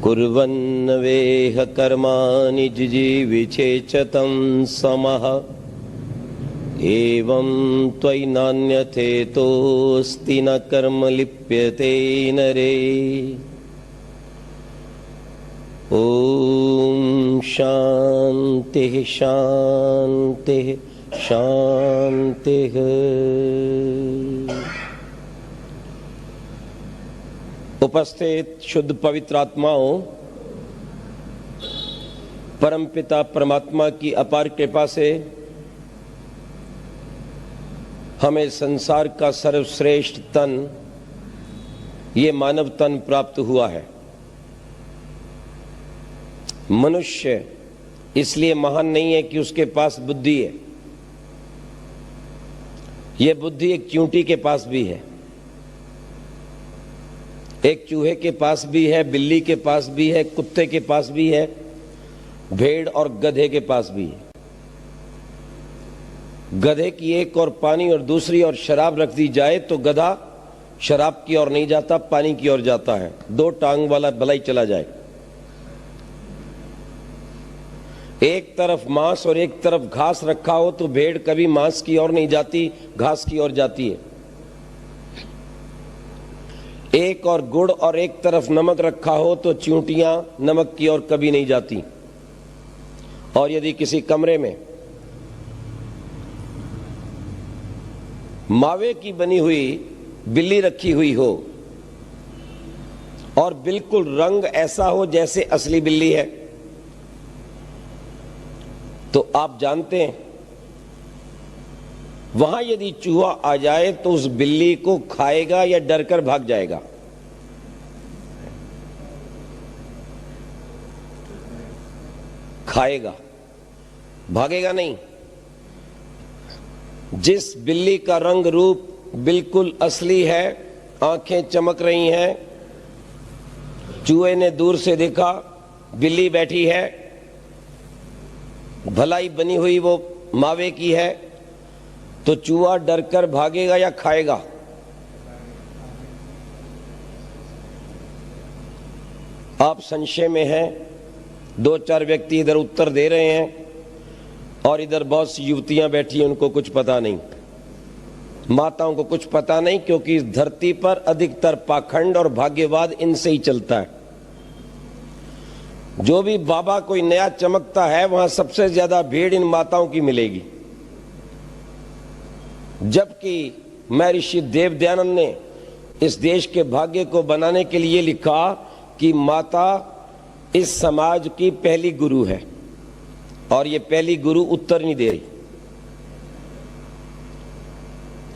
कुर्वन्नवेह कर्माणि जिजीविषेचतं समः एवं त्वयि नान्यथेतोऽस्ति न कर्म लिप्यते नरे। ओम शांति शांति शांति। उपस्थित शुद्ध पवित्र आत्माओं, परमपिता परमात्मा की अपार कृपा से हमें संसार का सर्वश्रेष्ठ तन, ये मानव तन प्राप्त हुआ है। मनुष्य इसलिए महान नहीं है कि उसके पास बुद्धि है। यह बुद्धि एक चींटी के पास भी है, एक चूहे के पास भी है, बिल्ली के पास भी है, कुत्ते के पास भी है, भेड़ और गधे के पास भी है। गधे की एक और पानी और दूसरी और शराब रख दी जाए तो गधा शराब की ओर नहीं जाता, पानी की ओर जाता है। दो टांग वाला भला ही चला जाए। एक तरफ मांस और एक तरफ घास रखा हो तो भेड़ कभी मांस की ओर नहीं जाती, घास की ओर जाती है। एक और गुड़ और एक तरफ नमक रखा हो तो चींटियां नमक की ओर कभी नहीं जाती। और यदि किसी कमरे में मावे की बनी हुई बिल्ली रखी हुई हो और बिल्कुल रंग ऐसा हो जैसे असली बिल्ली है, तो आप जानते हैं वहां यदि चूहा आ जाए तो उस बिल्ली को खाएगा या डरकर भाग जाएगा? खाएगा, भागेगा नहीं। जिस बिल्ली का रंग रूप बिल्कुल असली है, आंखें चमक रही हैं, चूहे ने दूर से देखा बिल्ली बैठी है, भलाई बनी हुई वो मावे की है, तो चूहा डरकर भागेगा या खाएगा? आप संशय में हैं। दो चार व्यक्ति इधर उत्तर दे रहे हैं और इधर बहुत सी युवतियां बैठी हैं, उनको कुछ पता नहीं, माताओं को कुछ पता नहीं, क्योंकि इस धरती पर अधिकतर पाखंड और भाग्यवाद इनसे ही चलता है। जो भी बाबा कोई नया चमकता है वहां सबसे ज्यादा भीड़ इन माताओं की मिलेगी। जबकि महर्षि देवदयानंद ने इस देश के भाग्य को बनाने के लिए लिखा कि माता इस समाज की पहली गुरु है और ये पहली गुरु उत्तर नहीं दे रही।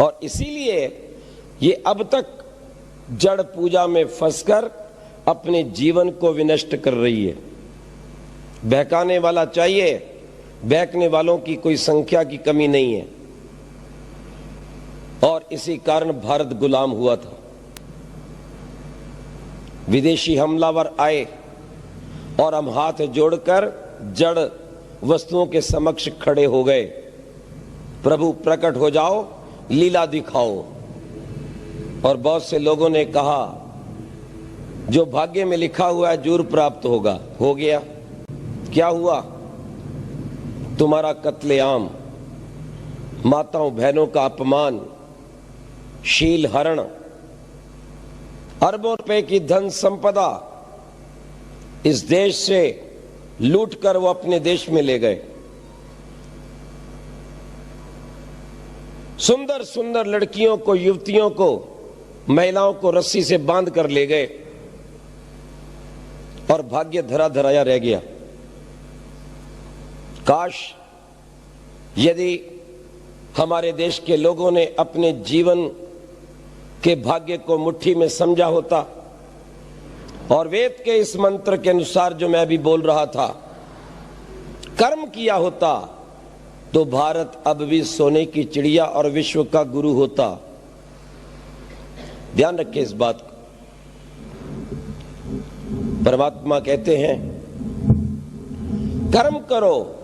और इसीलिए ये अब तक जड़ पूजा में फंसकर अपने जीवन को विनष्ट कर रही है। बहकाने वाला चाहिए, बहकने वालों की कोई संख्या की कमी नहीं है। और इसी कारण भारत गुलाम हुआ था। विदेशी हमलावर आए और हम हाथ जोड़कर जड़ वस्तुओं के समक्ष खड़े हो गए। प्रभु प्रकट हो जाओ, लीला दिखाओ। और बहुत से लोगों ने कहा जो भाग्य में लिखा हुआ है जरूर प्राप्त होगा। हो गया। क्या हुआ? तुम्हारा कत्लेआम, माताओं बहनों का अपमान, शील हरण, अरबों रुपए की धन संपदा इस देश से लूटकर वो अपने देश में ले गए। सुंदर सुंदर लड़कियों को, युवतियों को, महिलाओं को रस्सी से बांध कर ले गए और भाग्य धरा धराया रह गया। काश यदि हमारे देश के लोगों ने अपने जीवन के भाग्य को मुट्ठी में समझा होता और वेद के इस मंत्र के अनुसार जो मैं अभी बोल रहा था कर्म किया होता, तो भारत अब भी सोने की चिड़िया और विश्व का गुरु होता। ध्यान रखिए इस बात को। परमात्मा कहते हैं कर्म करो,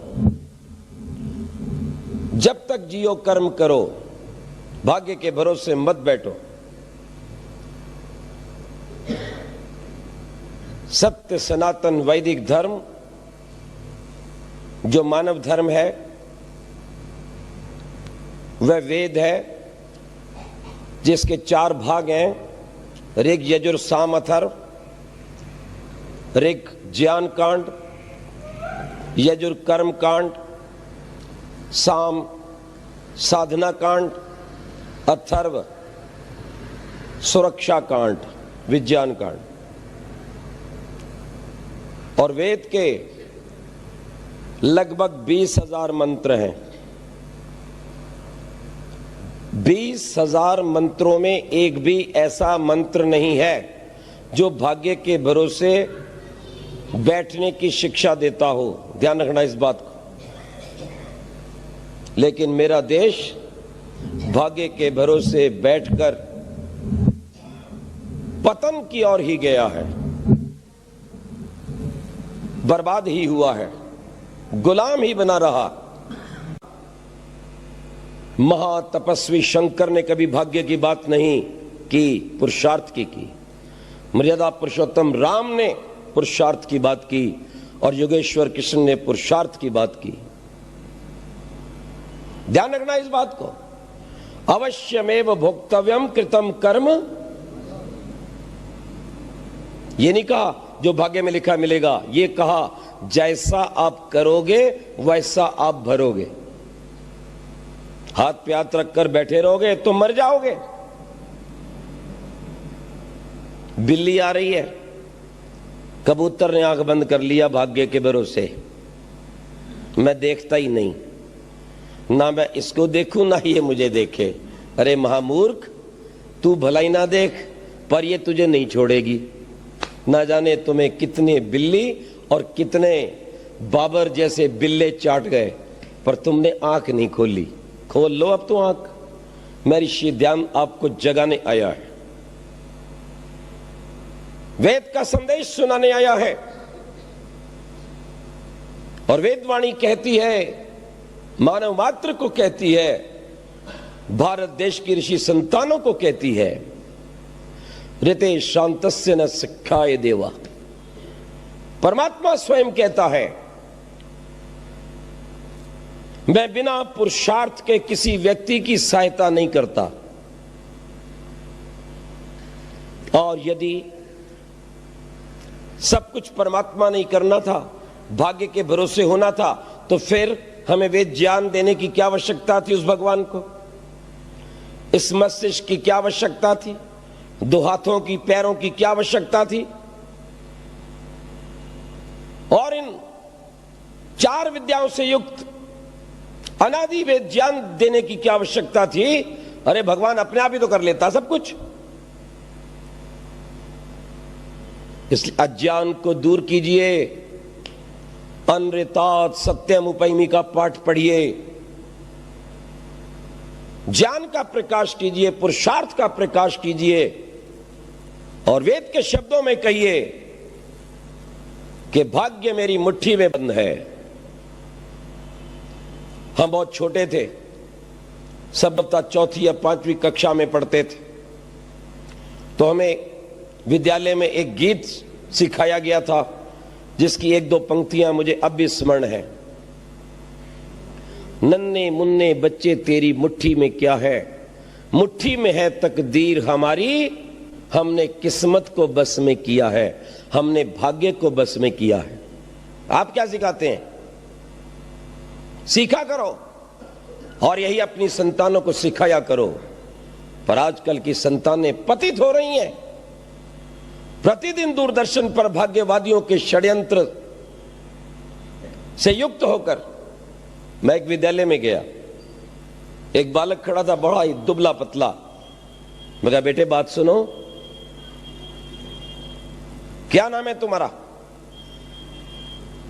जब तक जियो कर्म करो, भाग्य के भरोसे मत बैठो। सत्य सनातन वैदिक धर्म जो मानव धर्म है वह वेद है, जिसके 4 भाग हैं, ऋग यजुर साम अथर्व। ऋग ज्ञान कांड, यजुर कर्म कांड, साम साधना कांड, अथर्व सुरक्षा कांड, विज्ञान कांड। और वेद के लगभग 20,000 मंत्र हैं। 20,000 मंत्रों में एक भी ऐसा मंत्र नहीं है जो भाग्य के भरोसे बैठने की शिक्षा देता हो। ध्यान रखना इस बात को। लेकिन मेरा देश भाग्य के भरोसे बैठकर पतन की ओर ही गया है, बर्बाद ही हुआ है, गुलाम ही बना रहा। महातपस्वी शंकर ने कभी भाग्य की बात नहीं की, पुरुषार्थ की। मर्यादा पुरुषोत्तम राम ने पुरुषार्थ की बात की और योगेश्वर कृष्ण ने पुरुषार्थ की बात की। ध्यान रखना इस बात को। अवश्यमेव भोक्तव्यम कृतम कर्म, ये नहीं कहा जो भाग्य में लिखा मिलेगा, ये कहा जैसा आप करोगे वैसा आप भरोगे। हाथ पे हाथ रखकर बैठे रहोगे तो मर जाओगे। बिल्ली आ रही है, कबूतर ने आंख बंद कर लिया भाग्य के भरोसे, मैं देखता ही नहीं, ना मैं इसको देखूं ना ये मुझे देखे। अरे महामूर्ख, तू भलाई ना देख पर ये तुझे नहीं छोड़ेगी। ना जाने तुम्हें कितने बिल्ली और कितने बाबर जैसे बिल्ले चाट गए, पर तुमने आंख नहीं खोली। खोल लो अब तो आंख। मैं ऋषि ध्यान आपको जगाने आया है, वेद का संदेश सुनाने आया है। और वेदवाणी कहती है, मानव मात्र को कहती है, भारत देश की ऋषि संतानों को कहती है, ऋते शांतस्य न सिखाए देवा। परमात्मा स्वयं कहता है, मैं बिना पुरुषार्थ के किसी व्यक्ति की सहायता नहीं करता। और यदि सब कुछ परमात्मा नहीं करना था, भाग्य के भरोसे होना था, तो फिर हमें वेद ज्ञान देने की क्या आवश्यकता थी उस भगवान को? इस मस्तिष्क की क्या आवश्यकता थी? 2 हाथों की, पैरों की क्या आवश्यकता थी? और इन 4 विद्याओं से युक्त अनादि वेद ज्ञान देने की क्या आवश्यकता थी? अरे भगवान अपने आप ही तो कर लेता सब कुछ। इसलिए अज्ञान को दूर कीजिए, अनृतात सत्यम उपैमी का पाठ पढ़िए, ज्ञान का प्रकाश कीजिए, पुरुषार्थ का प्रकाश कीजिए और वेद के शब्दों में कहिए कि भाग्य मेरी मुट्ठी में बंद है। हम बहुत छोटे थे, सब 4वीं या 5वीं कक्षा में पढ़ते थे, तो हमें विद्यालय में एक गीत सिखाया गया था जिसकी 1-2 पंक्तियां मुझे अब भी स्मरण है। नन्हे मुन्ने बच्चे तेरी मुट्ठी में क्या है, मुट्ठी में है तकदीर हमारी, हमने किस्मत को बस में किया है, हमने भाग्य को बस में किया है। आप क्या सिखाते हैं? सीखा करो और यही अपनी संतानों को सिखाया करो। पर आजकल की संतानें पतित हो रही हैं। प्रतिदिन दूरदर्शन पर भाग्यवादियों के षड्यंत्र से युक्त होकर मैं एक विद्यालय में गया, एक बालक खड़ा था, बड़ा ही दुबला पतला। मैं कहा, बेटे बात सुनो, क्या नाम है तुम्हारा?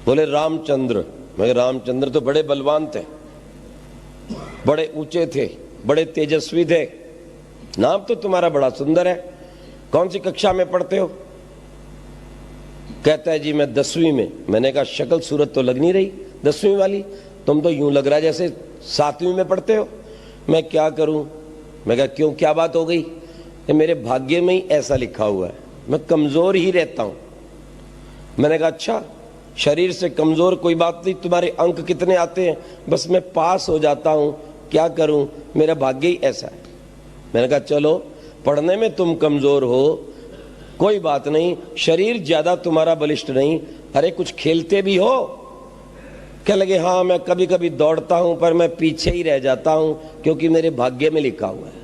बोले रामचंद्र। मैं रामचंद्र तो बड़े बलवान थे, बड़े ऊंचे थे, बड़े तेजस्वी थे, नाम तो तुम्हारा बड़ा सुंदर है, कौन सी कक्षा में पढ़ते हो? कहता है जी मैं 10वीं में। मैंने कहा शक्ल सूरत तो लग नहीं रही 10वीं वाली, तुम तो यूं लग रहा है जैसे 7वीं में पढ़ते हो। मैं क्या करूं? मैं कहा क्यों, क्या बात हो गई? मेरे भाग्य में ही ऐसा लिखा हुआ है, मैं कमजोर ही रहता हूं। मैंने कहा अच्छा, शरीर से कमजोर कोई बात नहीं, तुम्हारे अंक कितने आते हैं? बस मैं पास हो जाता हूं, क्या करूं, मेरा भाग्य ही ऐसा है। मैंने कहा चलो, पढ़ने में तुम कमजोर हो, कोई बात नहीं, शरीर ज्यादा तुम्हारा बलिष्ठ नहीं, अरे कुछ खेलते भी हो? क्या लगे, हाँ मैं कभी कभी दौड़ता हूं पर मैं पीछे ही रह जाता हूं क्योंकि मेरे भाग्य में लिखा हुआ है।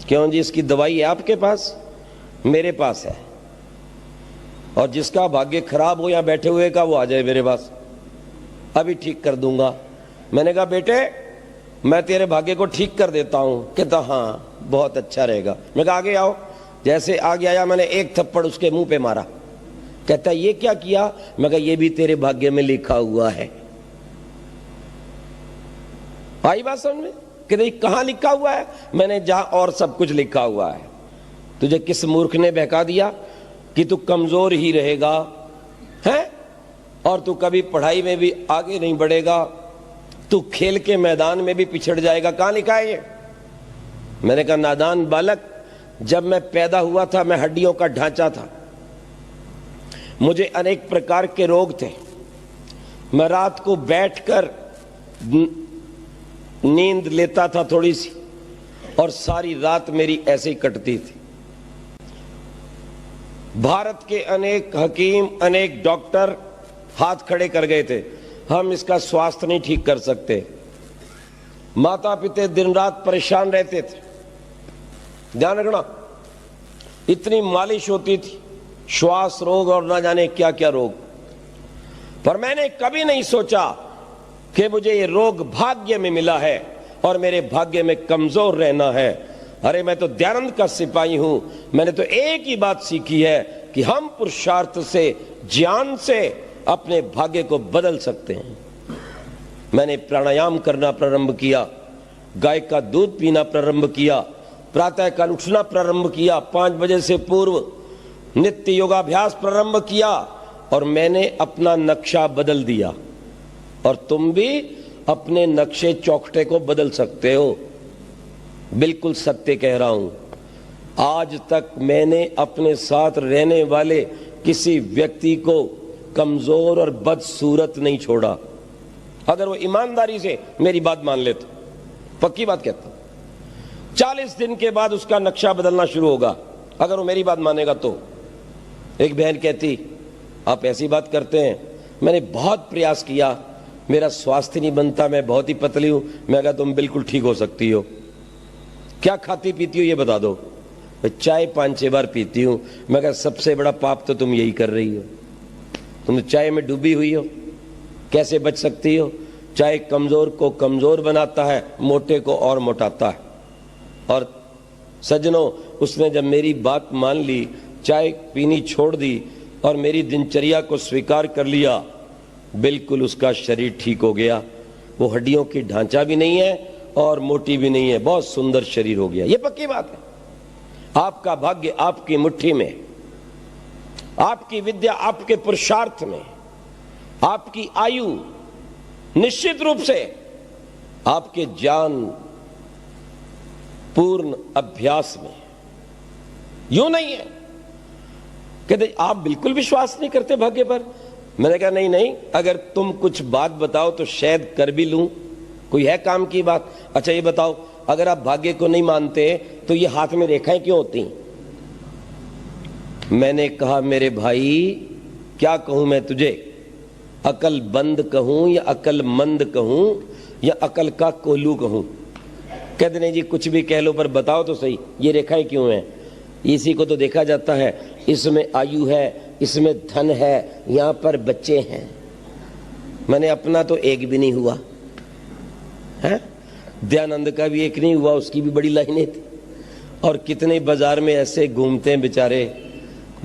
क्यों जी, इसकी दवाई है आपके पास? मेरे पास है। और जिसका भाग्य खराब हो या बैठे हुए का, वो आ जाए मेरे पास, अभी ठीक कर दूंगा। मैंने कहा बेटे मैं तेरे भाग्य को ठीक कर देता हूं। कहता हाँ बहुत अच्छा रहेगा। मैं कहा आगे आओ। जैसे आगे आया मैंने एक थप्पड़ उसके मुंह पे मारा। कहता ये क्या किया? मैं कहा ये भी तेरे भाग्य में लिखा हुआ है। आई बात समझ में? कि कहां लिखा हुआ है? मैंने जहां और सब कुछ लिखा हुआ है। तुझे किस मूर्ख ने बहका दिया कि तू कमजोर ही रहेगा है, और तू कभी पढ़ाई में भी आगे नहीं बढ़ेगा, तू खेल के मैदान में भी पिछड़ जाएगा? कहां लिखा है ये? मैंने कहा नादान बालक, जब मैं पैदा हुआ था मैं हड्डियों का ढांचा था, मुझे अनेक प्रकार के रोग थे, मैं रात को बैठकर नींद लेता था थोड़ी सी, और सारी रात मेरी ऐसे ही कटती थी। भारत के अनेक हकीम, अनेक डॉक्टर हाथ खड़े कर गए थे, हम इसका स्वास्थ्य नहीं ठीक कर सकते। माता पिता दिन रात परेशान रहते थे। ध्यान रखना, इतनी मालिश होती थी, श्वास रोग और ना जाने क्या क्या रोग। पर मैंने कभी नहीं सोचा कि मुझे ये रोग भाग्य में मिला है और मेरे भाग्य में कमजोर रहना है। अरे मैं तो दयानंद का सिपाही हूं। मैंने तो एक ही बात सीखी है कि हम पुरुषार्थ से, ज्ञान से अपने भाग्य को बदल सकते हैं। मैंने प्राणायाम करना प्रारंभ किया, गाय का दूध पीना प्रारंभ किया, प्रातः काल उठना प्रारंभ किया, 5 बजे से पूर्व नित्य योगाभ्यास प्रारंभ किया, और मैंने अपना नक्शा बदल दिया। और तुम भी अपने नक्शे चौखटे को बदल सकते हो। बिल्कुल सत्य कह रहा हूं। आज तक मैंने अपने साथ रहने वाले किसी व्यक्ति को कमजोर और बदसूरत नहीं छोड़ा, अगर वो ईमानदारी से मेरी बात मान ले तो। पक्की बात कहता हूं, 40 दिन के बाद उसका नक्शा बदलना शुरू होगा, अगर वो मेरी बात मानेगा तो। एक बहन कहती आप ऐसी बात करते हैं, मैंने बहुत प्रयास किया, मेरा स्वास्थ्य नहीं बनता, मैं बहुत ही पतली हूं। मैं कहा तुम बिल्कुल ठीक हो सकती हो। क्या खाती पीती हो ये बता दो। चाय 5-6 बार पीती हूं। मैं कहा सबसे बड़ा पाप तो तुम यही कर रही हो, तुम चाय में डूबी हुई हो, कैसे बच सकती हो? चाय कमजोर को कमजोर बनाता है, मोटे को और मोटाता है। और सज्जनों, उसने जब मेरी बात मान ली, चाय पीनी छोड़ दी और मेरी दिनचर्या को स्वीकार कर लिया, बिल्कुल उसका शरीर ठीक हो गया। वो हड्डियों की ढांचा भी नहीं है और मोटी भी नहीं है, बहुत सुंदर शरीर हो गया। ये पक्की बात है। आपका भाग्य आपकी मुट्ठी में, आपकी विद्या आपके पुरुषार्थ में, आपकी आयु निश्चित रूप से आपके ज्ञान पूर्ण अभ्यास में। यूं नहीं है। कहते आप बिल्कुल विश्वास नहीं करते भाग्य पर। मैंने कहा नहीं नहीं, अगर तुम कुछ बात बताओ तो शायद कर भी लूं, कोई है काम की बात। अच्छा ये बताओ, अगर आप भाग्य को नहीं मानते तो ये हाथ में रेखाएं क्यों होती? मैंने कहा मेरे भाई क्या कहूं मैं तुझे, अकल बंद कहूं या अकल मंद कहूं या अकल का कोल्लू कहूं? कहते नहीं जी कुछ भी कह लो, पर बताओ तो सही ये रेखाएं क्यों हैं? इसी को तो देखा जाता है, इसमें आयु है, इसमें धन है, यहां पर बच्चे हैं। मैंने अपना तो एक भी नहीं हुआ है, दयानंद का भी एक नहीं हुआ, उसकी भी बड़ी लाइनें थी। और कितने बाजार में ऐसे घूमते हैं बेचारे,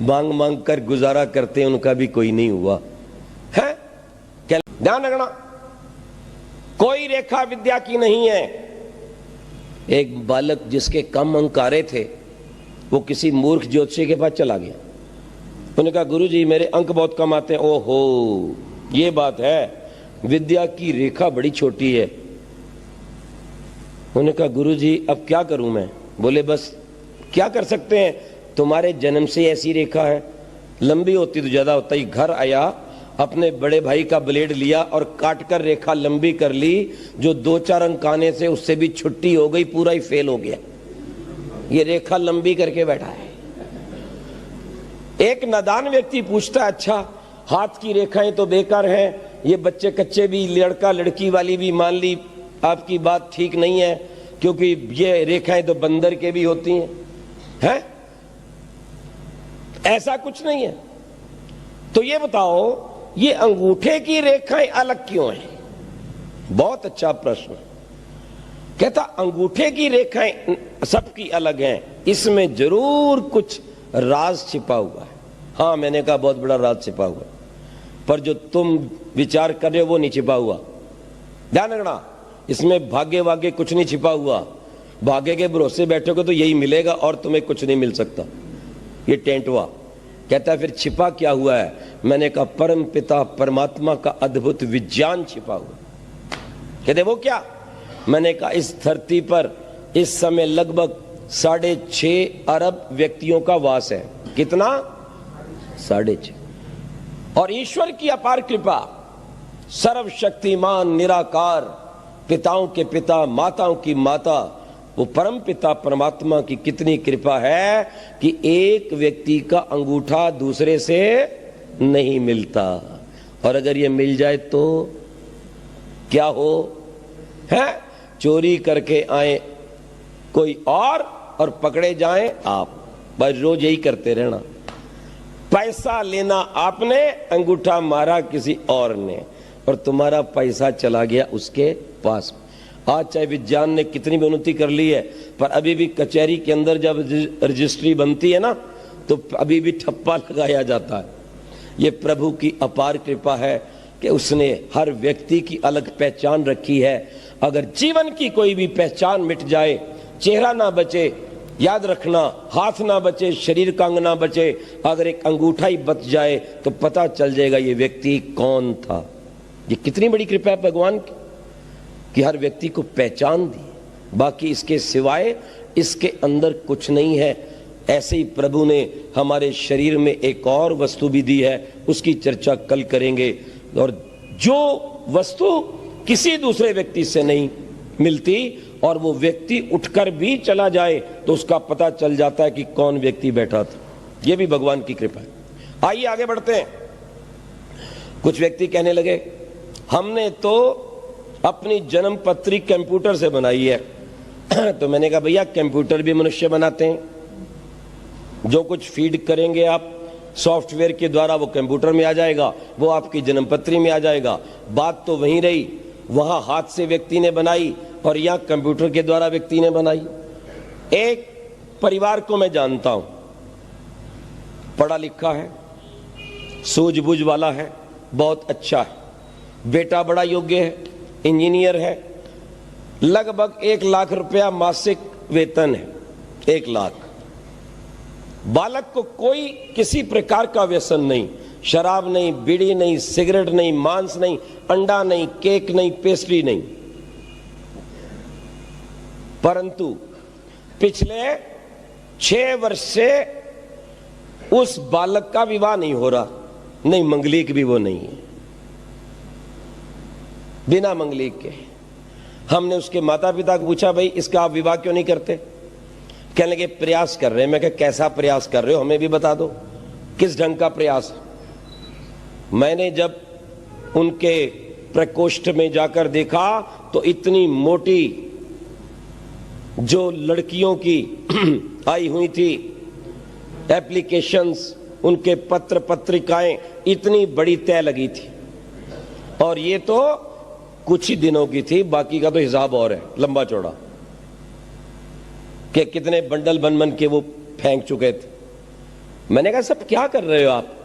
मांग मांग कर गुजारा करते हैं, उनका भी कोई नहीं हुआ है। क्या ध्यान रखना, कोई रेखा विद्या की नहीं है। एक बालक जिसके कम अंक आ रहे थे, वो किसी मूर्ख ज्योतिषी के पास चला गया। उन्होंने कहा गुरुजी मेरे अंक बहुत कम आते हैं। ओहो ये बात है, विद्या की रेखा बड़ी छोटी है। उन्होंने कहा गुरुजी अब क्या करूं मैं? बोले बस क्या कर सकते हैं, तुम्हारे जन्म से ऐसी रेखा है, लंबी होती तो ज्यादा होता ही। घर आया, अपने बड़े भाई का ब्लेड लिया और काट कर रेखा लंबी कर ली, जो 2-4 अंक आने से उससे भी छुट्टी हो गई, पूरा ही फेल हो गया। ये रेखा लंबी करके बैठा है। एक नादान व्यक्ति पूछता है, अच्छा हाथ की रेखाएं तो बेकार हैं, ये बच्चे कच्चे भी, लड़का लड़की वाली भी, मान ली आपकी बात ठीक नहीं है, क्योंकि ये रेखाएं तो बंदर के भी होती हैं, ऐसा कुछ नहीं है। तो ये बताओ, ये अंगूठे की रेखाएं अलग क्यों हैं? बहुत अच्छा प्रश्न। कहता अंगूठे की रेखाएं सबकी अलग हैं, इसमें जरूर कुछ राज छिपा हुआ है। हाँ, मैंने कहा बहुत बड़ा राज छिपा हुआ है, पर जो तुम विचार कर रहे हो वो नहीं छिपा हुआ। ध्यान रखना, इसमें भाग्य वाग्य कुछ नहीं छिपा हुआ। भाग्य के भरोसे बैठोगे तो यही मिलेगा और तुम्हें कुछ नहीं मिल सकता। ये टेंटवा कहता है फिर छिपा क्या हुआ है? मैंने कहा परम पिता परमात्मा का अद्भुत विज्ञान छिपा हुआ। कहते वो क्या? मैंने कहा इस धरती पर इस समय लगभग 6.5 अरब व्यक्तियों का वास है। कितना? 6.5। और ईश्वर की अपार कृपा, सर्वशक्तिमान निराकार, पिताओं के पिता, माताओं की माता, वो परम पिता परमात्मा की कितनी कृपा है कि एक व्यक्ति का अंगूठा दूसरे से नहीं मिलता। और अगर ये मिल जाए तो क्या हो? है चोरी करके आए कोई और पकड़े जाएं आप। बस रोज यही करते रहना। पैसा लेना आपने, अंगूठा मारा किसी और ने, और तुम्हारा पैसा चला गया उसके पास। आज चाहे विज्ञान ने कितनी भी उन्नति कर ली है, पर अभी भी कचहरी के अंदर जब रजिस्ट्री बनती है ना, तो अभी भी ठप्पा लगाया जाता है। ये प्रभु की अपार कृपा है कि उसने हर व्यक्ति की अलग पहचान रखी है। अगर जीवन की कोई भी पहचान मिट जाए, चेहरा ना बचे, याद रखना, हाथ ना बचे, शरीर का अंग ना बचे, अगर एक अंगूठा ही बच जाए तो पता चल जाएगा ये व्यक्ति कौन था। ये कितनी बड़ी कृपा है भगवान की कि हर व्यक्ति को पहचान दी। बाकी इसके सिवाय इसके अंदर कुछ नहीं है। ऐसे ही प्रभु ने हमारे शरीर में एक और वस्तु भी दी है, उसकी चर्चा कल करेंगे। और जो वस्तु किसी दूसरे व्यक्ति से नहीं मिलती, और वो व्यक्ति उठकर भी चला जाए तो उसका पता चल जाता है कि कौन व्यक्ति बैठा था। ये भी भगवान की कृपा है। आइए आगे बढ़ते हैं। कुछ व्यक्ति कहने लगे हमने तो अपनी जन्म पत्री कंप्यूटर से बनाई है। तो मैंने कहा भैया कंप्यूटर भी मनुष्य बनाते हैं। जो कुछ फीड करेंगे आप सॉफ्टवेयर के द्वारा वो कंप्यूटर में आ जाएगा, वो आपकी जन्म पत्री में आ जाएगा। बात तो वहीं रही, वहां हाथ से व्यक्ति ने बनाई और यहां कंप्यूटर के द्वारा व्यक्ति ने बनाई। एक परिवार को मैं जानता हूं, पढ़ा लिखा है, सूझबूझ वाला है, बहुत अच्छा है, बेटा बड़ा योग्य है, इंजीनियर है, लगभग 1 लाख रुपया मासिक वेतन है। 1 लाख। बालक को कोई किसी प्रकार का व्यसन नहीं, शराब नहीं, बीड़ी नहीं, सिगरेट नहीं, मांस नहीं, अंडा नहीं, केक नहीं, पेस्ट्री नहीं। परंतु पिछले 6 वर्ष से उस बालक का विवाह नहीं हो रहा, नहीं मंगलिक भी वो नहीं है, बिना मंगलिक के। हमने उसके माता पिता को पूछा भाई इसका आप विवाह क्यों नहीं करते? कहने लगे प्रयास कर रहे हैं। मैं कहा कैसा प्रयास कर रहे हो, हमें भी बता दो, किस ढंग का प्रयास? मैंने जब उनके प्रकोष्ठ में जाकर देखा तो इतनी मोटी जो लड़कियों की आई हुई थी एप्लीकेशंस, उनके पत्र पत्रिकाएं इतनी बड़ी तय लगी थी, और ये तो कुछ ही दिनों की थी, बाकी का तो हिसाब और है लंबा चौड़ा, कि कितने बंडल बन बन के वो फेंक चुके थे। मैंने कहा सब क्या कर रहे हो आप?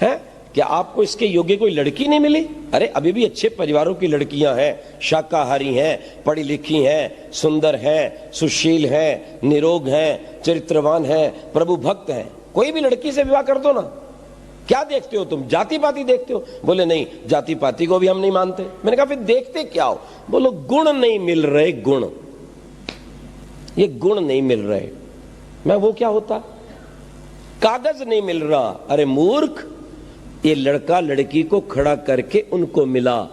हैं क्या आपको इसके योग्य कोई लड़की नहीं मिली? अरे अभी भी अच्छे परिवारों की लड़कियां हैं, शाकाहारी हैं, पढ़ी लिखी हैं, सुंदर हैं, सुशील हैं, निरोग हैं, चरित्रवान हैं, प्रभु भक्त हैं, कोई भी लड़की से विवाह कर दो ना। क्या देखते हो तुम? जाति पाति देखते हो? बोले नहीं, जाति पाति को भी हम नहीं मानते। मैंने कहा फिर देखते क्या हो? बोलो गुण नहीं मिल रहे, गुण, ये गुण नहीं मिल रहे। मैं वो क्या होता? कागज नहीं मिल रहा। अरे मूर्ख, ये लड़का लड़की को खड़ा करके उनको मिला।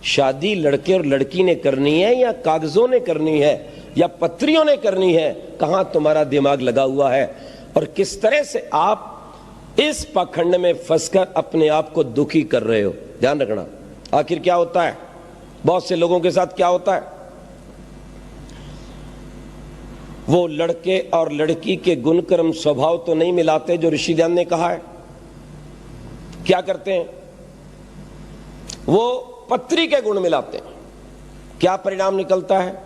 शादी लड़के और लड़की ने करनी है या कागजों ने करनी है या पत्रियों ने करनी है? कहां तुम्हारा दिमाग लगा हुआ है? और किस तरह से आप इस पाखंड में फंसकर अपने आप को दुखी कर रहे हो? ध्यान रखना। आखिर क्या होता है, बहुत से लोगों के साथ क्या होता है, वो लड़के और लड़की के गुण कर्म स्वभाव तो नहीं मिलाते जो ऋषि ध्यान ने कहा है। क्या करते हैं, वो पत्री के गुण मिलाते हैं। क्या परिणाम निकलता है?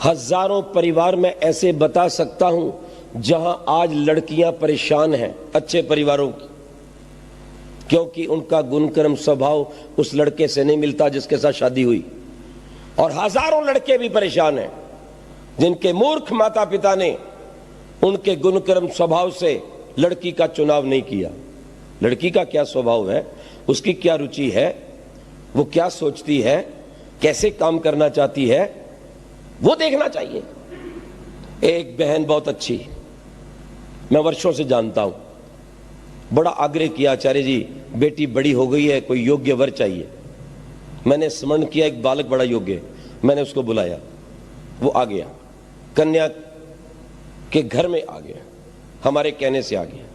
हजारों परिवार में ऐसे बता सकता हूं जहां आज लड़कियां परेशान हैं, अच्छे परिवारों की, क्योंकि उनका गुणकर्म स्वभाव उस लड़के से नहीं मिलता जिसके साथ शादी हुई। और हजारों लड़के भी परेशान हैं जिनके मूर्ख माता पिता ने उनके गुणकर्म स्वभाव से लड़की का चुनाव नहीं किया। लड़की का क्या स्वभाव है, उसकी क्या रुचि है, वो क्या सोचती है, कैसे काम करना चाहती है, वो देखना चाहिए। एक बहन बहुत अच्छी, मैं वर्षों से जानता हूं, बड़ा आग्रह किया, आचार्य जी बेटी बड़ी हो गई है, कोई योग्य वर चाहिए। मैंने स्मरण किया एक बालक बड़ा योग्य है, मैंने उसको बुलाया, वो आ गया, कन्या के घर में आ गया, हमारे कहने से आ गया।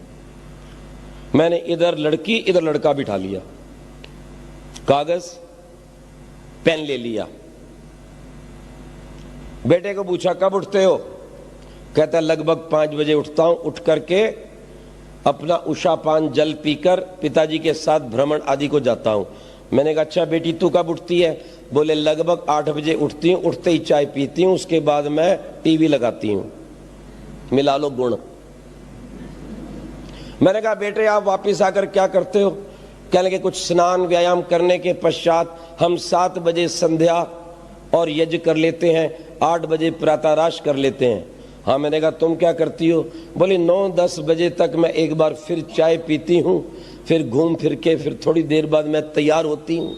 मैंने इधर लड़की इधर लड़का बिठा लिया, कागज पेन ले लिया, बेटे को पूछा कब उठते हो? कहता लगभग 5 बजे उठता हूं, उठ करके अपना उषा पान जल पीकर पिताजी के साथ भ्रमण आदि को जाता हूं। मैंने कहा अच्छा बेटी तू कब उठती है? बोले लगभग 8 बजे उठती हूं, उठते ही चाय पीती हूं, उसके बाद मैं टीवी लगाती हूं। मिला लो गुण। मैंने कहा बेटे आप वापिस आकर क्या करते हो? कहने लगे कुछ स्नान व्यायाम करने के पश्चात हम 7 बजे संध्या और यज्ञ कर लेते हैं, 8 बजे प्रातःराश कर लेते हैं। हाँ, मैंने कहा तुम क्या करती हो? बोले 9-10 बजे तक मैं एक बार फिर चाय पीती हूँ, फिर घूम फिर के फिर थोड़ी देर बाद मैं तैयार होती हूँ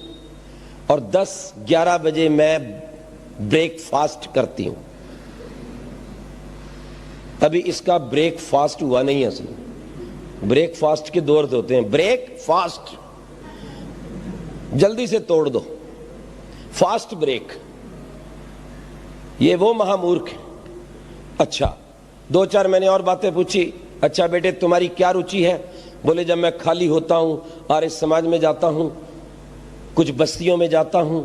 और 10-11 बजे मैं ब्रेकफास्ट करती हूँ। अभी इसका ब्रेकफास्ट हुआ नहीं है। असली ब्रेकफास्ट के 2 अर्थ होते हैं। ब्रेकफास्ट जल्दी से तोड़ दो, फास्ट ब्रेक, ये वो महामूर्ख है। अच्छा 2-4 मैंने और बातें पूछी। अच्छा बेटे तुम्हारी क्या रुचि है? बोले जब मैं खाली होता हूं आर्य समाज में जाता हूं, कुछ बस्तियों में जाता हूं,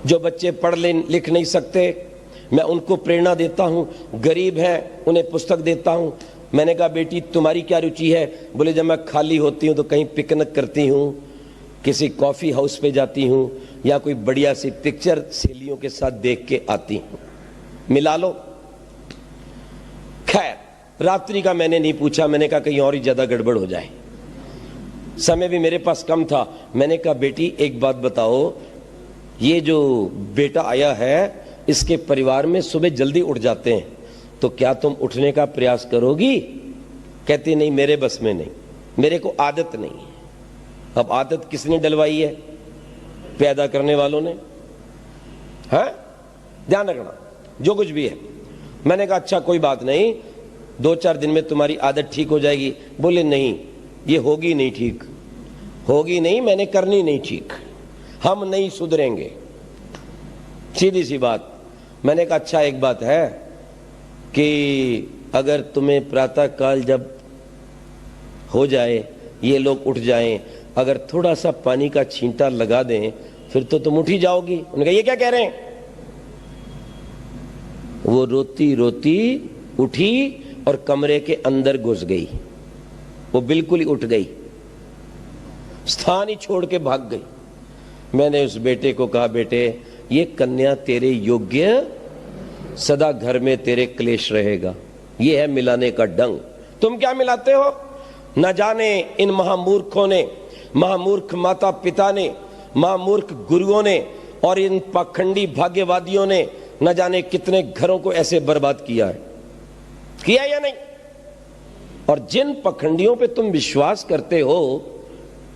जो बच्चे पढ़ लिख नहीं सकते मैं उनको प्रेरणा देता हूं, गरीब हैं उन्हें पुस्तक देता हूं। मैंने कहा बेटी तुम्हारी क्या रुचि है? बोले जब मैं खाली होती हूं तो कहीं पिकनिक करती हूं, किसी कॉफी हाउस पे जाती हूं या कोई बढ़िया सी पिक्चर सहेलियों के साथ देख के आती हूं। मिला लो। खैर रात्रि का मैंने नहीं पूछा, मैंने कहा कहीं और ही ज्यादा गड़बड़ हो जाए, समय भी मेरे पास कम था। मैंने कहा बेटी एक बात बताओ, ये जो बेटा आया है इसके परिवार में सुबह जल्दी उठ जाते हैं, तो क्या तुम उठने का प्रयास करोगी? कहती नहीं मेरे बस में नहीं, मेरे को आदत नहीं है। अब आदत किसने डलवाई है? पैदा करने वालों ने। है ध्यान रखना जो कुछ भी है। मैंने कहा अच्छा कोई बात नहीं, 2-4 दिन में तुम्हारी आदत ठीक हो जाएगी। बोले नहीं ये होगी नहीं ठीक, होगी नहीं, मैंने करनी नहीं ठीक, हम नहीं सुधरेंगे, सीधी सी बात। मैंने कहा अच्छा एक बात है कि अगर तुम्हें प्रातः काल जब हो जाए, ये लोग उठ जाएं, अगर थोड़ा सा पानी का छींटा लगा दें फिर तो तुम उठ ही जाओगी। उन्होंने कहा ये क्या कह रहे हैं? वो रोती रोती उठी और कमरे के अंदर घुस गई, वो बिल्कुल ही उठ गई, स्थान ही छोड़ के भाग गई। मैंने उस बेटे को कहा बेटे ये कन्या तेरे योग्य, सदा घर में तेरे क्लेश रहेगा, ये है मिलाने का ढंग। तुम क्या मिलाते हो? न जाने इन महामूर्खों ने, महामूर्ख माता पिता ने, महामूर्ख गुरुओं ने और इन पाखंडी भाग्यवादियों ने न जाने कितने घरों को ऐसे बर्बाद किया है, किया या नहीं? और जिन पखंडियों पे तुम विश्वास करते हो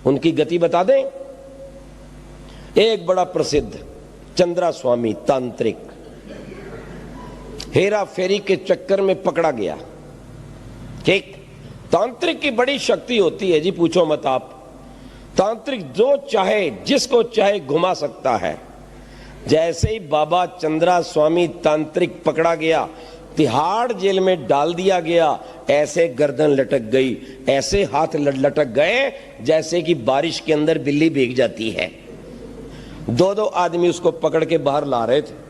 उनकी गति बता दें। एक बड़ा प्रसिद्ध चंद्रा स्वामी तांत्रिक हेरा फेरी के चक्कर में पकड़ा गया, ठीक, तांत्रिक की बड़ी शक्ति होती है जी, पूछो मत आप। तांत्रिक जो चाहे जिसको चाहे घुमा सकता है। जैसे ही बाबा चंद्रा स्वामी तांत्रिक पकड़ा गया, तिहाड़ जेल में डाल दिया गया, ऐसे गर्दन लटक गई, ऐसे हाथ लटक गए जैसे कि बारिश के अंदर बिल्ली भीग जाती है। दो दो आदमी उसको पकड़ के बाहर ला रहे थे।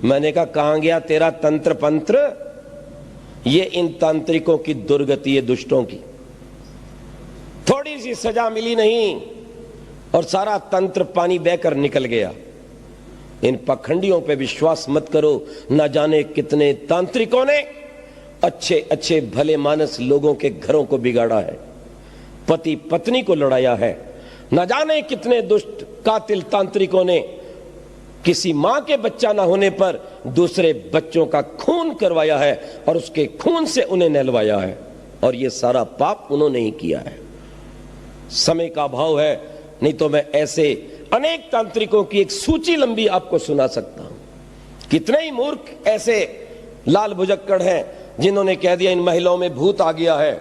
मैंने कहा कहां गया तेरा तंत्र पंत्र? ये इन तांत्रिकों की दुर्गति है, दुष्टों की। थोड़ी सी सजा मिली नहीं और सारा तंत्र पानी बहकर निकल गया। इन पखंडियों पे विश्वास मत करो। न जाने कितने तांत्रिकों ने अच्छे अच्छे भले मानस लोगों के घरों को बिगाड़ा है, पति पत्नी को लड़ाया है। न जाने कितने दुष्ट कातिल तांत्रिकों ने किसी मां के बच्चा ना होने पर दूसरे बच्चों का खून करवाया है और उसके खून से उन्हें नहलवाया है, और यह सारा पाप उन्होंने ही किया है। समय का अभाव है, नहीं तो मैं ऐसे अनेक तांत्रिकों की एक सूची लंबी आपको सुना सकता हूं। कितने ही मूर्ख ऐसे लाल भुजक्कड़ हैं जिन्होंने कह दिया इन महिलाओं में भूत आ गया है।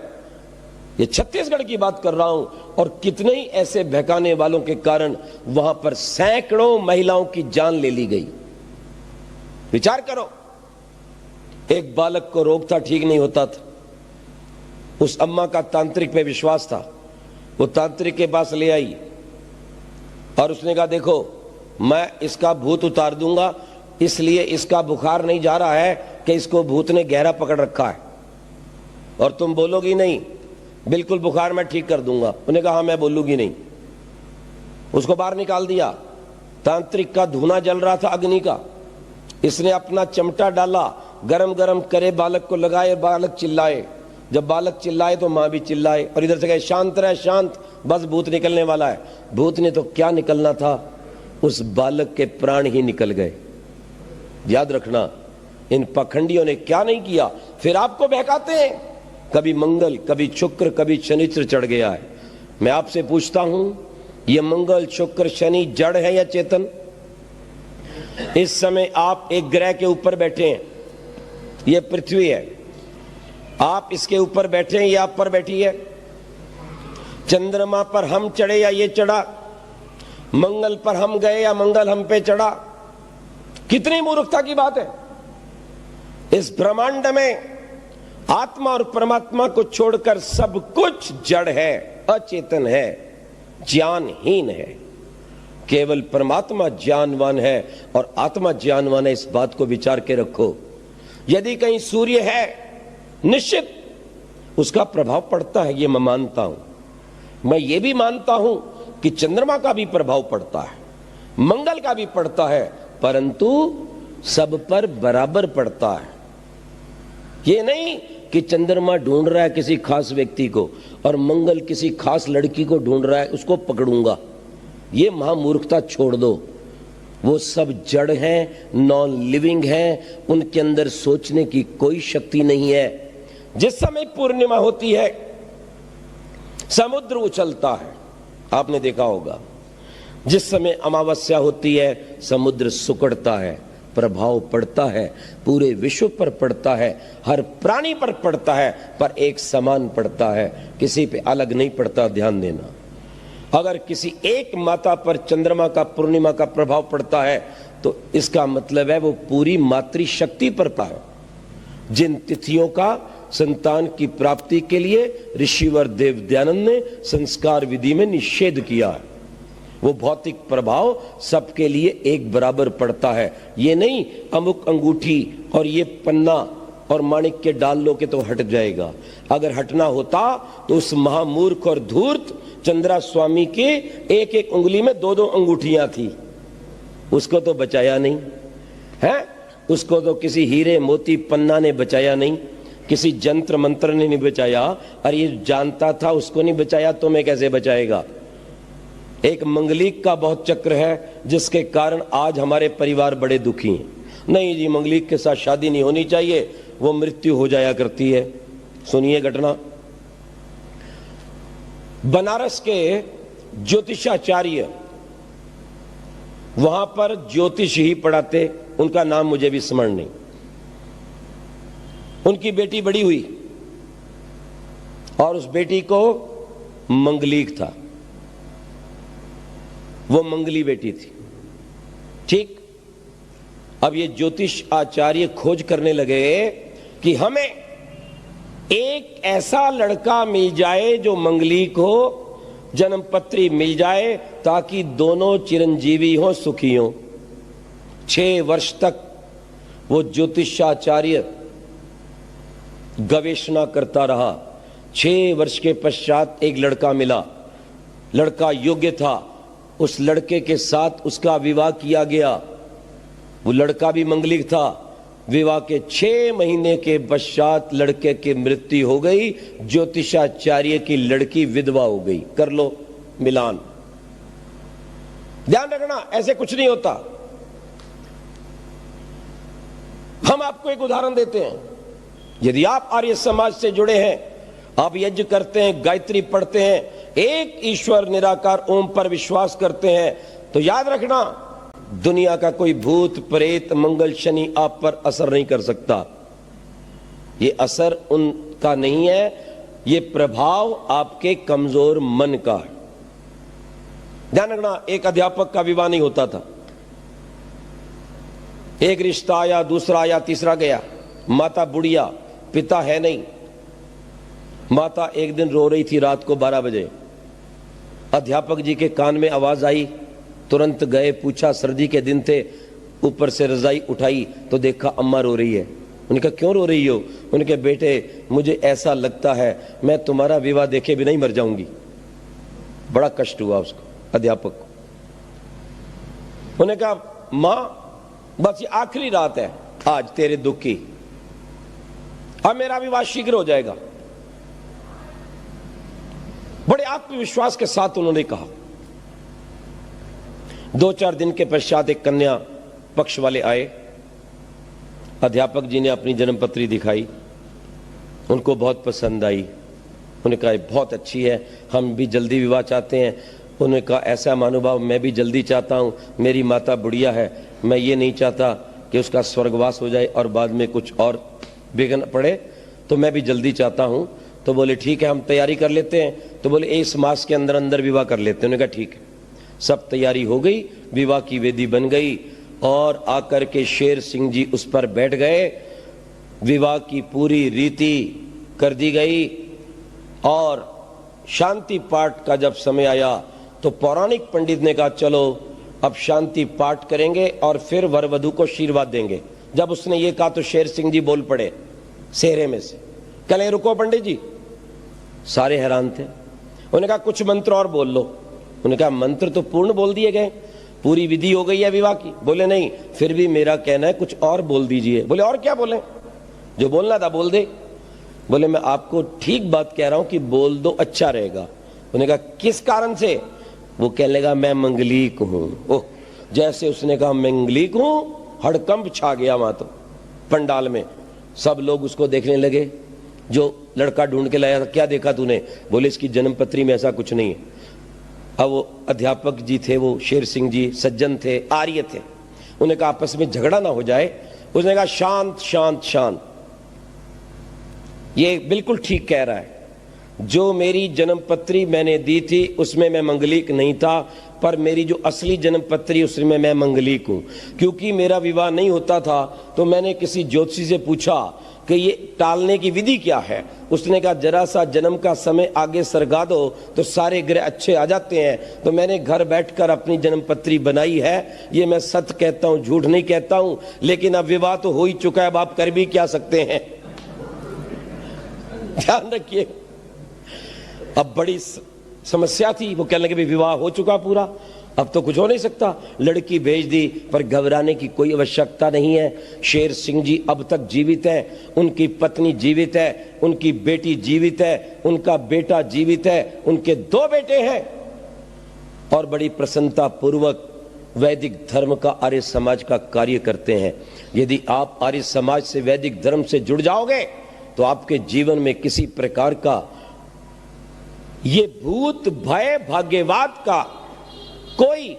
ये छत्तीसगढ़ की बात कर रहा हूं। और कितने ही ऐसे बहकाने वालों के कारण वहां पर सैकड़ों महिलाओं की जान ले ली गई। विचार करो, एक बालक को रोग था, ठीक नहीं होता था। उस अम्मा का तांत्रिक पे विश्वास था। वो तांत्रिक के पास ले आई और उसने कहा देखो मैं इसका भूत उतार दूंगा, इसलिए इसका बुखार नहीं जा रहा है कि इसको भूत ने गहरा पकड़ रखा है, और तुम बोलोगी नहीं बिल्कुल बुखार मैं ठीक कर दूंगा। उन्होंने कहा हाँ मैं बोलूंगी नहीं। उसको बाहर निकाल दिया। तांत्रिक का धुआं जल रहा था अग्नि का। इसने अपना चिमटा डाला, गरम गरम करे, बालक को लगाए, बालक चिल्लाए। जब बालक चिल्लाए तो मां भी चिल्लाए, और इधर से कहे शांत रहे शांत, बस भूत निकलने वाला है। भूत ने तो क्या निकलना था, उस बालक के प्राण ही निकल गए। याद रखना, इन पखंडियों ने क्या नहीं किया। फिर आपको बहकाते हैं, कभी मंगल, कभी शुक्र, कभी शनिचर चढ़ गया है। मैं आपसे पूछता हूं, ये मंगल शुक्र शनि जड़ है या चेतन? इस समय आप एक ग्रह के ऊपर बैठे हैं, ये पृथ्वी है। आप इसके ऊपर बैठे हैं, ये आप पर बैठी है। चंद्रमा पर हम चढ़े या ये चढ़ा, मंगल पर हम गए या मंगल हम पे चढ़ा। कितनी मूर्खता की बात है। इस ब्रह्मांड में आत्मा और परमात्मा को छोड़कर सब कुछ जड़ है, अचेतन है, ज्ञानहीन है। केवल परमात्मा ज्ञानवान है और आत्मा ज्ञानवान है। इस बात को विचार के रखो। यदि कहीं सूर्य है, निश्चित उसका प्रभाव पड़ता है, ये मैं मानता हूं। मैं ये भी मानता हूं कि चंद्रमा का भी प्रभाव पड़ता है, मंगल का भी पड़ता है, परंतु सब पर बराबर पड़ता है। ये नहीं कि चंद्रमा ढूंढ रहा है किसी खास व्यक्ति को और मंगल किसी खास लड़की को ढूंढ रहा है, उसको पकड़ूंगा। ये महामूर्खता छोड़ दो। वो सब जड़ हैं, नॉन लिविंग हैं, उनके अंदर सोचने की कोई शक्ति नहीं है। जिस समय पूर्णिमा होती है समुद्र उछलता है, आपने देखा होगा। जिस समय अमावस्या होती है समुद्र सुकड़ता है। प्रभाव पड़ता है, पूरे विश्व पर पड़ता है, हर प्राणी पर पड़ता है, पर एक समान पड़ता है, किसी पे अलग नहीं पड़ता। ध्यान देना, अगर किसी एक माता पर चंद्रमा का पूर्णिमा का प्रभाव पड़ता है तो इसका मतलब है वो पूरी मातृशक्ति पर पड़ता है। जिन तिथियों का संतान की प्राप्ति के लिए ऋषिवर देव दयानंद ने संस्कार विधि में निषेध किया है, वो भौतिक प्रभाव सबके लिए एक बराबर पड़ता है। ये नहीं अमुक अंगूठी और ये पन्ना और माणिक के डाल लो के तो हट जाएगा। अगर हटना होता तो उस महामूर्ख और धूर्त चंद्रा स्वामी के एक एक उंगली में दो दो अंगूठियां थी, उसको तो बचाया नहीं है। उसको तो किसी हीरे मोती पन्ना ने बचाया नहीं, किसी जंत्र मंत्र ने नहीं बचाया। और ये जानता था उसको नहीं बचाया तो मैं कैसे बचाएगा। एक मंगलिक का बहुत चक्र है जिसके कारण आज हमारे परिवार बड़े दुखी हैं। नहीं जी, मंगलिक के साथ शादी नहीं होनी चाहिए, वो मृत्यु हो जाया करती है। सुनिए घटना, बनारस के ज्योतिषाचार्य वहां पर ज्योतिष ही पढ़ाते, उनका नाम मुझे भी स्मरण नहीं। उनकी बेटी बड़ी हुई, और उस बेटी को मंगलीक था, वो मंगली बेटी थी। ठीक, अब ये ज्योतिष आचार्य खोज करने लगे कि हमें एक ऐसा लड़का मिल जाए जो मंगलीक हो, जन्मपत्री मिल जाए, ताकि दोनों चिरंजीवी हो, सुखी हो। 6 वर्ष तक वो ज्योतिषाचार्य गवेषणा करता रहा। 6 वर्ष के पश्चात एक लड़का मिला, लड़का योग्य था, उस लड़के के साथ उसका विवाह किया गया। वो लड़का भी मंगलिक था। विवाह के 6 महीने के पश्चात लड़के की मृत्यु हो गई, ज्योतिषाचार्य की लड़की विधवा हो गई। कर लो मिलान। ध्यान रखना, ऐसे कुछ नहीं होता। हम आपको एक उदाहरण देते हैं। यदि आप आर्य समाज से जुड़े हैं, आप यज्ञ करते हैं, गायत्री पढ़ते हैं, एक ईश्वर निराकार ओम पर विश्वास करते हैं, तो याद रखना, दुनिया का कोई भूत प्रेत मंगल शनि आप पर असर नहीं कर सकता। ये असर उनका नहीं है, ये प्रभाव आपके कमजोर मन का है। ध्यान रखना, एक अध्यापक का विवाह नहीं होता था। एक रिश्ता आया, दूसरा आया, तीसरा गया। माता बुढ़िया, पिता है नहीं। माता एक दिन रो रही थी रात को 12 बजे। अध्यापक जी के कान में आवाज आई, तुरंत गए, पूछा, सर्दी के दिन थे, ऊपर से रजाई उठाई तो देखा अम्मा रो रही है। उन्होंने कहा क्यों रो रही हो? उन्होंने कहा बेटे मुझे ऐसा लगता है मैं तुम्हारा विवाह देखे भी नहीं मर जाऊंगी। बड़ा कष्ट हुआ उसको, अध्यापक को। उन्होंने कहा मां बस ये आखिरी रात है आज तेरे दुख की, अब मेरा विवाह शीघ्र हो जाएगा। बड़े आत्मविश्वास के साथ उन्होंने कहा। 2-4 दिन के पश्चात एक कन्या पक्ष वाले आए। अध्यापक जी ने अपनी जन्मपत्री दिखाई, उनको बहुत पसंद आई। उन्होंने कहा बहुत अच्छी है, हम भी जल्दी विवाह चाहते हैं। उन्होंने कहा ऐसा महानुभाव मैं भी जल्दी चाहता हूं, मेरी माता बुढ़िया है, मैं ये नहीं चाहता कि उसका स्वर्गवास हो जाए और बाद में कुछ और विघ्न पड़े, तो मैं भी जल्दी चाहता हूं। तो बोले ठीक है हम तैयारी कर लेते हैं। तो बोले इस मास के अंदर अंदर विवाह कर लेते हैं। उन्होंने कहा ठीक है। सब तैयारी हो गई, विवाह की वेदी बन गई और आकर के शेर सिंह जी उस पर बैठ गए। विवाह की पूरी रीति कर दी गई और शांति पाठ का जब समय आया तो पौराणिक पंडित ने कहा चलो अब शांति पाठ करेंगे और फिर वर वधू को आशीर्वाद देंगे। जब उसने ये कहा तो शेर सिंह जी बोल पड़े सेहरे में से, कहले रुको पंडित जी। सारे हैरान थे। उन्होंने कहा कुछ मंत्र और बोल लो। उन्होंने कहा मंत्र तो पूर्ण बोल दिए गए, पूरी विधि हो गई है विवाह की। बोले नहीं, फिर भी मेरा कहना है कुछ और बोल दीजिए। बोले और क्या बोले? जो बोलना था बोल दे। बोले मैं आपको ठीक बात कह रहा हूं कि बोल दो, अच्छा रहेगा। उन्होंने कहा किस कारण से? वो कहने लगा मैं मंगलीक हूं। ओह, जैसे उसने कहा मंगलीक हूं, हड़कंप छा गया वहां तो पंडाल में। सब लोग उसको देखने लगे। जो लड़का ढूंढ के लाया था, क्या देखा तूने? बोले इसकी जन्मपत्री में ऐसा कुछ नहीं है। अब वो अध्यापक जी थे, वो शेर सिंह जी सज्जन थे, आर्य थे। उन्हें कहा आपस में झगड़ा ना हो जाए। उसने कहा शांत शांत शांत, ये बिल्कुल ठीक कह रहा है। जो मेरी जन्मपत्री मैंने दी थी उसमें मैं मंगलीक नहीं था, पर मेरी जो असली जन्मपत्री उसमें मैं मंगलीक हूं। क्योंकि मेरा विवाह नहीं होता था तो मैंने किसी ज्योतिषी से पूछा कि ये टालने की विधि क्या है। उसने कहा जरा सा जन्म का समय आगे सरगा दो तो सारे ग्रह अच्छे आ जाते हैं। तो मैंने घर बैठकर अपनी जन्मपत्री बनाई है। ये मैं सत्य कहता हूं, झूठ नहीं कहता हूं। लेकिन अब विवाह तो हो ही चुका है, अब आप कर भी क्या सकते हैं? ध्यान रखिए। अब बड़ी समस्या थी। वो कहने लगे विवाह हो चुका पूरा, अब तो कुछ हो नहीं सकता। लड़की भेज दी, पर घबराने की कोई आवश्यकता नहीं है। शेर सिंह जी अब तक जीवित हैं, उनकी पत्नी जीवित है, उनकी बेटी जीवित है, उनका बेटा जीवित है, उनके 2 बेटे हैं। और बड़ी प्रसन्नता पूर्वक वैदिक धर्म का आर्य समाज का कार्य करते हैं। यदि आप आर्य समाज से वैदिक धर्म से जुड़ जाओगे तो आपके जीवन में किसी प्रकार का ये भूत भय भाग्यवाद का कोई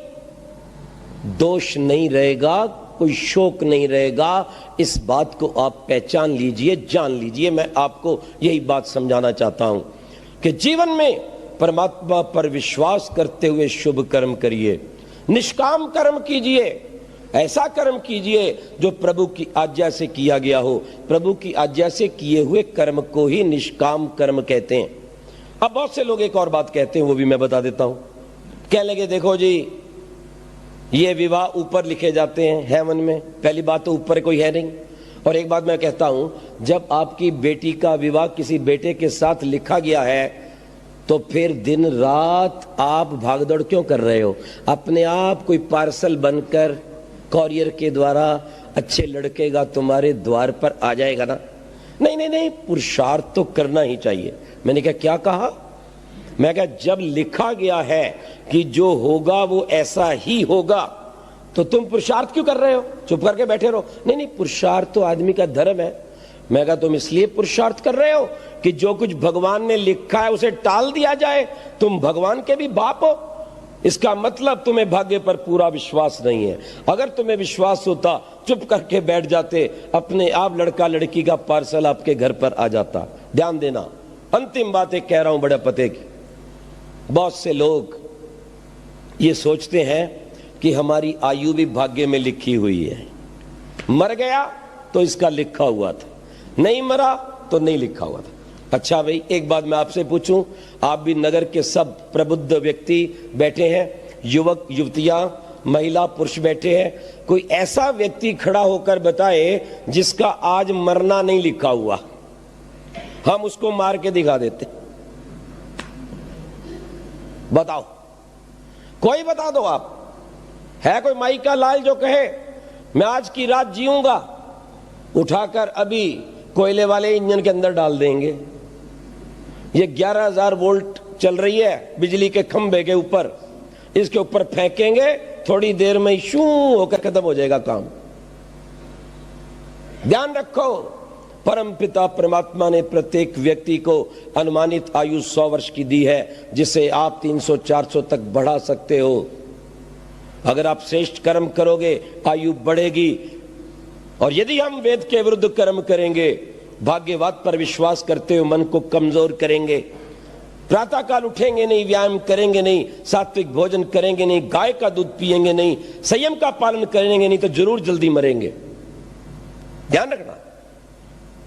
दोष नहीं रहेगा, कोई शोक नहीं रहेगा। इस बात को आप पहचान लीजिए, जान लीजिए। मैं आपको यही बात समझाना चाहता हूं। कि जीवन में परमात्मा पर विश्वास करते हुए शुभ कर्म करिए, निष्काम कर्म कीजिए, ऐसा कर्म कीजिए जो प्रभु की आज्ञा से किया गया हो। प्रभु की आज्ञा से किए हुए कर्म को ही निष्काम कर्म कहते हैं। अब बहुत से लोग एक और बात कहते हैं, वो भी मैं बता देता हूं। कहने लगे देखो जी, ये विवाह ऊपर लिखे जाते हैं हेवन में। पहली बात तो ऊपर कोई है नहीं, और एक बात मैं कहता हूं, जब आपकी बेटी का विवाह किसी बेटे के साथ लिखा गया है तो फिर दिन रात आप भागदौड़ क्यों कर रहे हो? अपने आप कोई पार्सल बनकर कॉरियर के द्वारा अच्छे लड़के का तुम्हारे द्वार पर आ जाएगा ना? नहीं नहीं नहीं, पुरुषार्थ तो करना ही चाहिए। मैंने कहा क्या कहा? मैं कहा जब लिखा गया है कि जो होगा वो ऐसा ही होगा, तो तुम पुरुषार्थ क्यों कर रहे हो? चुप करके बैठे रहो। नहीं नहीं, पुरुषार्थ तो आदमी का धर्म है। मैं कहा तुम इसलिए पुरुषार्थ कर रहे हो कि जो कुछ भगवान ने लिखा है उसे टाल दिया जाए? तुम भगवान के भी बाप हो, इसका मतलब तुम्हें भाग्य पर पूरा विश्वास नहीं है। अगर तुम्हें विश्वास होता चुप करके बैठ जाते, अपने आप लड़का लड़की का पार्सल आपके घर पर आ जाता। ध्यान देना, अंतिम बात एक कह रहा हूं बड़े पते की। बहुत से लोग ये सोचते हैं कि हमारी आयु भी भाग्य में लिखी हुई है। मर गया तो इसका लिखा हुआ था, नहीं मरा तो नहीं लिखा हुआ था। अच्छा भाई, एक बात मैं आपसे पूछूं, आप भी नगर के सब प्रबुद्ध व्यक्ति बैठे हैं, युवक युवतियां, महिला पुरुष बैठे हैं, कोई ऐसा व्यक्ति खड़ा होकर बताए जिसका आज मरना नहीं लिखा हुआ, हम उसको मार के दिखा देते। बताओ, कोई बता दो आप। है कोई माई का लाल जो कहे मैं आज की रात जीऊंगा, उठाकर अभी कोयले वाले इंजन के अंदर डाल देंगे। ये 11,000 वोल्ट चल रही है बिजली के खंभे के ऊपर, इसके ऊपर फेंकेंगे, थोड़ी देर में शू होकर खत्म हो जाएगा काम। ध्यान रखो, परम पिता परमात्मा ने प्रत्येक व्यक्ति को अनुमानित आयु 100 वर्ष की दी है, जिसे आप 300-400 तक बढ़ा सकते हो। अगर आप श्रेष्ठ कर्म करोगे आयु बढ़ेगी, और यदि हम वेद के विरुद्ध कर्म करेंगे, भाग्यवाद पर विश्वास करते हुए मन को कमजोर करेंगे, प्रातः काल उठेंगे नहीं, व्यायाम करेंगे नहीं, सात्विक भोजन करेंगे नहीं, गाय का दूध पिएंगे नहीं, संयम का पालन करेंगे नहीं, तो जरूर जल्दी मरेंगे। ध्यान रखना।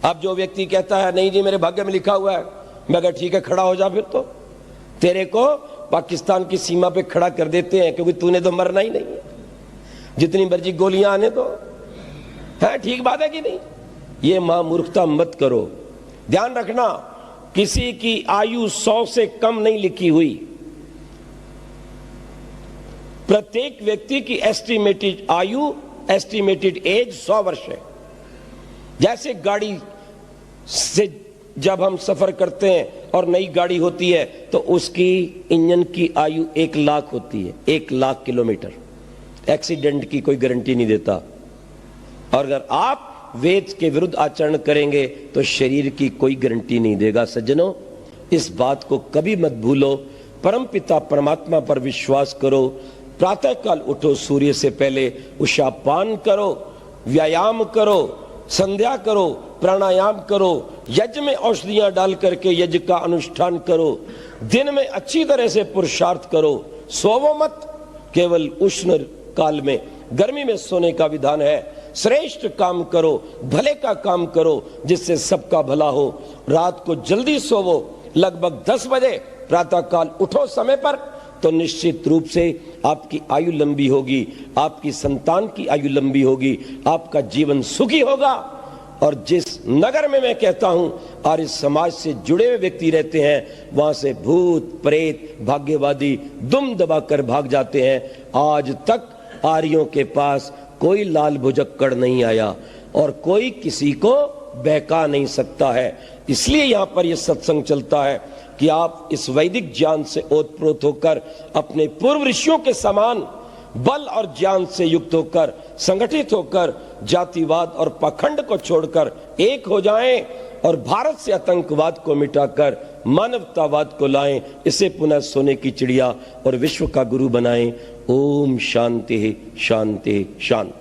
अब जो व्यक्ति कहता है नहीं जी मेरे भाग्य में लिखा हुआ है, मैं कहा ठीक है खड़ा हो जा, फिर तो तेरे को पाकिस्तान की सीमा पे खड़ा कर देते हैं, क्योंकि तूने तो मरना ही नहीं है, जितनी मर्जी गोलियां आने तो है। ठीक बात है कि नहीं? ये महामूर्खता मत करो। ध्यान रखना, किसी की आयु 100 से कम नहीं लिखी हुई। प्रत्येक व्यक्ति की एस्टिमेटेड आयु, एस्टिमेटेड एज 100 वर्ष है। जैसे गाड़ी से जब हम सफर करते हैं और नई गाड़ी होती है तो उसकी इंजन की आयु 1 लाख होती है, 1 लाख किलोमीटर। एक्सीडेंट की कोई गारंटी नहीं देता। और अगर आप वेद के विरुद्ध आचरण करेंगे तो शरीर की कोई गारंटी नहीं देगा। सज्जनों, इस बात को कभी मत भूलो। परमपिता परमात्मा पर विश्वास करो। प्रातः काल उठो, सूर्य से पहले उषापान करो, व्यायाम करो, संध्या करो, प्राणायाम करो, यज्ञ में औषधियां डाल करके यज्ञ का अनुष्ठान करो, दिन में अच्छी तरह से पुरुषार्थ करो, सोवो मत। केवल उष्ण काल में, गर्मी में सोने का विधान है। श्रेष्ठ काम करो, भले का काम करो, जिससे सबका भला हो। रात को जल्दी सोवो, लगभग 10 बजे प्रातः काल उठो समय पर, तो निश्चित रूप से आपकी आयु लंबी होगी, आपकी संतान की आयु लंबी होगी, आपका जीवन सुखी होगा। और जिस नगर में मैं कहता हूं आर्य समाज से जुड़े हुए व्यक्ति रहते हैं, वहां से भूत प्रेत भाग्यवादी दुम दबाकर भाग जाते हैं। आज तक आर्यों के पास कोई लाल भुजक्कड़ नहीं आया और कोई किसी को बहका नहीं सकता है। इसलिए यहां पर यह सत्संग चलता है कि आप इस वैदिक ज्ञान से ओतप्रोत होकर अपने पूर्व ऋषियों के समान बल और ज्ञान से युक्त होकर, संगठित होकर, जातिवाद और पाखंड को छोड़कर एक हो जाएं और भारत से आतंकवाद को मिटाकर मानवतावाद को लाएं। इसे पुनः सोने की चिड़िया और विश्व का गुरु बनाएं। ओम शांति शांति शांति।